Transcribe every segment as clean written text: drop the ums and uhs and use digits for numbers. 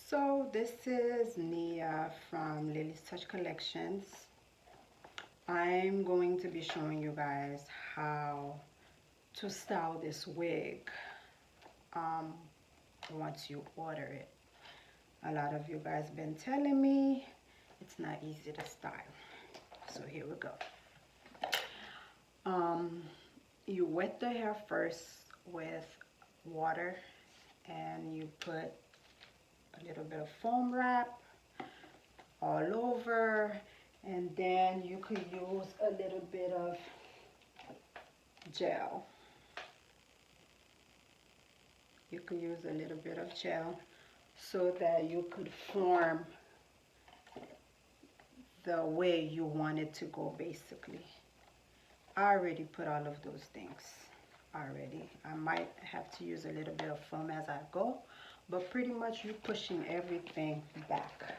So this is Nia from Lily's Touch Collections. I'm going to be showing you guys how to style this wig um, once you order it. A lot of you guys been telling me it's not easy to style. So here we go. You wet the hair first with water and you put a little bit of foam wrap all over, and then you could use a little bit of gel. You could use a little bit of gel so that you could form the way you want it to go, basically. I already put all of those things already. I might have to use a little bit of foam as I go, but pretty much you're pushing everything back.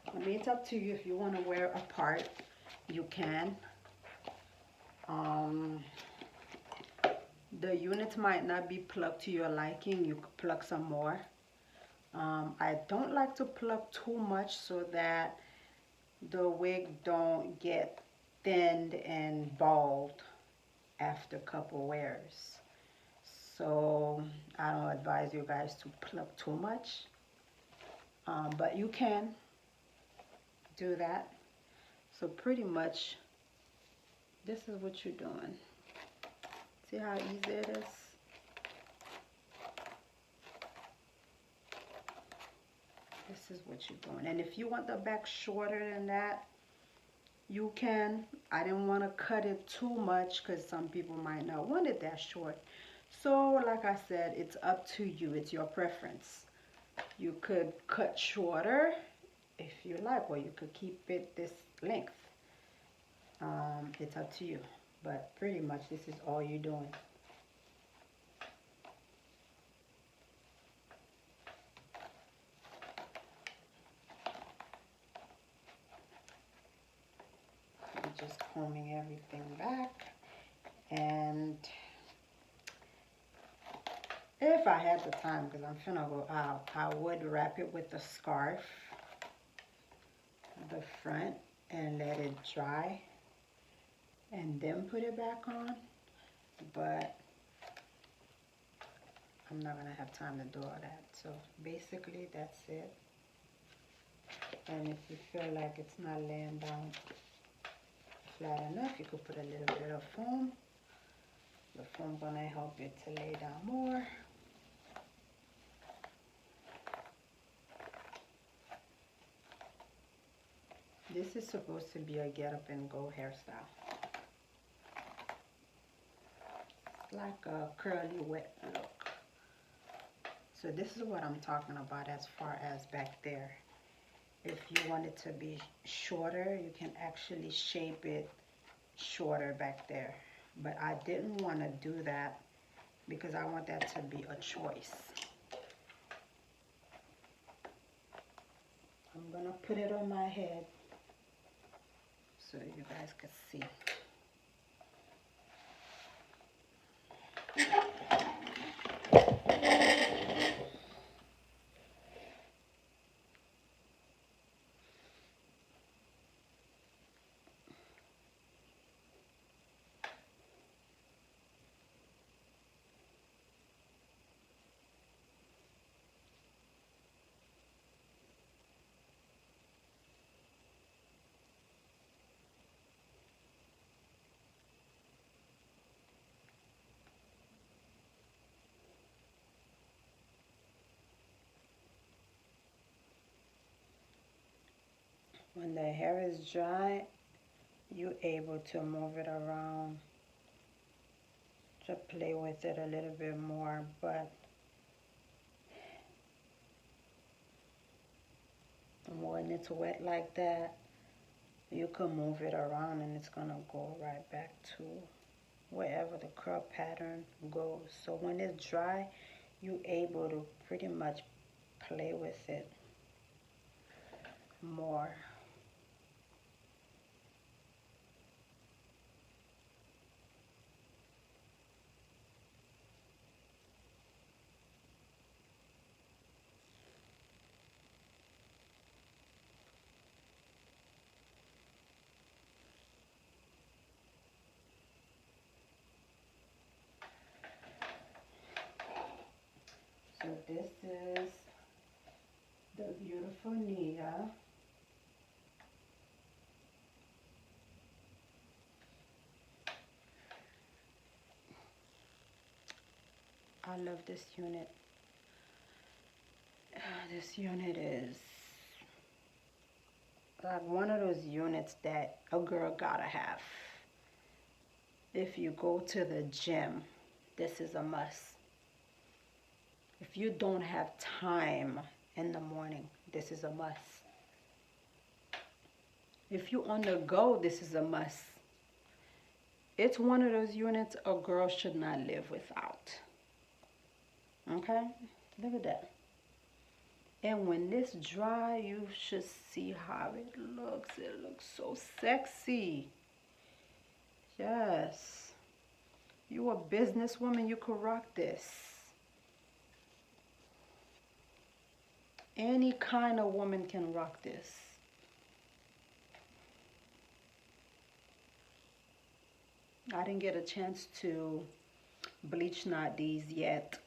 I mean, it's up to you. If you want to wear a part, you can. The units might not be plucked to your liking. You could pluck some more. I don't like to pluck too much so that the wig don't get thinned and bald after a couple wears. So I don't advise you guys to pluck too much, but you can do that. So pretty much this is what you're doing. See how easy it is? This is what you're doing. And if you want the back shorter than that, you can. I didn't want to cut it too much because some people might not want it that short. So like I said, it's up to you. It's your preference. You could cut shorter if you like, or you could keep it this length. It's up to you. But pretty much this is all you're doing. Just combing everything back, and if I had the time, because I'm finna go out, I would wrap it with a scarf, the front, and let it dry and then put it back on, but I'm not gonna have time to do all that. So basically that's it. And if you feel like it's not laying down flat enough, you could put a little bit of foam. The foam gonna help it to lay down more. This is supposed to be a get up and go hairstyle. It's like a curly wet look. So this is what I'm talking about as far as back there. If you want it to be shorter, you can actually shape it shorter back there. But I didn't want to do that because I want that to be a choice. I'm going to put it on my head so you guys can see. When the hair is dry, you're able to move it around to play with it a little bit more, but when it's wet like that, you can move it around and it's gonna go right back to wherever the curl pattern goes. So when it's dry, you're able to pretty much play with it more. So this is the beautiful Nia. I love this unit. This unit is like one of those units that a girl gotta have. If you go to the gym, this is a must. If you don't have time in the morning, this is a must. If you on the go, this is a must. It's one of those units a girl should not live without. Okay? Look at that. And when this dry, you should see how it looks. It looks so sexy. Yes. You a businesswoman, you could rock this. Any kind of woman can rock this. I didn't get a chance to bleach knot these yet.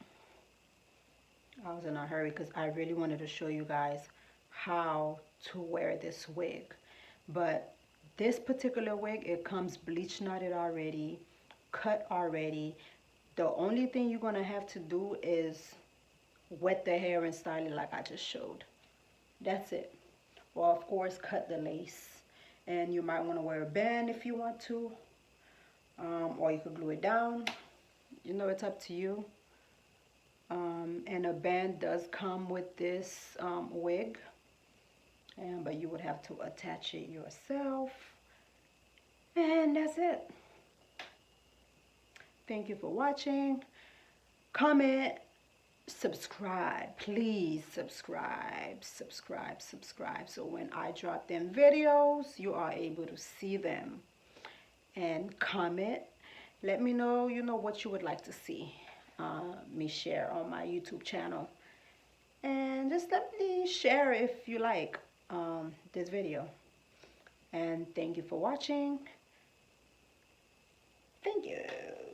I was in a hurry because I really wanted to show you guys how to wear this wig. But this particular wig, it comes bleach knotted already, cut already. The only thing you're going to have to do is wet the hair and style it like I just showed. That's it. Well, of course, cut the lace. And you might want to wear a band if you want to. Or you could glue it down. You know, it's up to you. And a band does come with this wig. But you would have to attach it yourself. And that's it. Thank you for watching. Comment, subscribe. Please subscribe. So when I drop them videos, you are able to see them. And comment. Let me know, what you would like to see me share on my YouTube channel. And just let me share if you like this video. And thank you for watching. Thank you.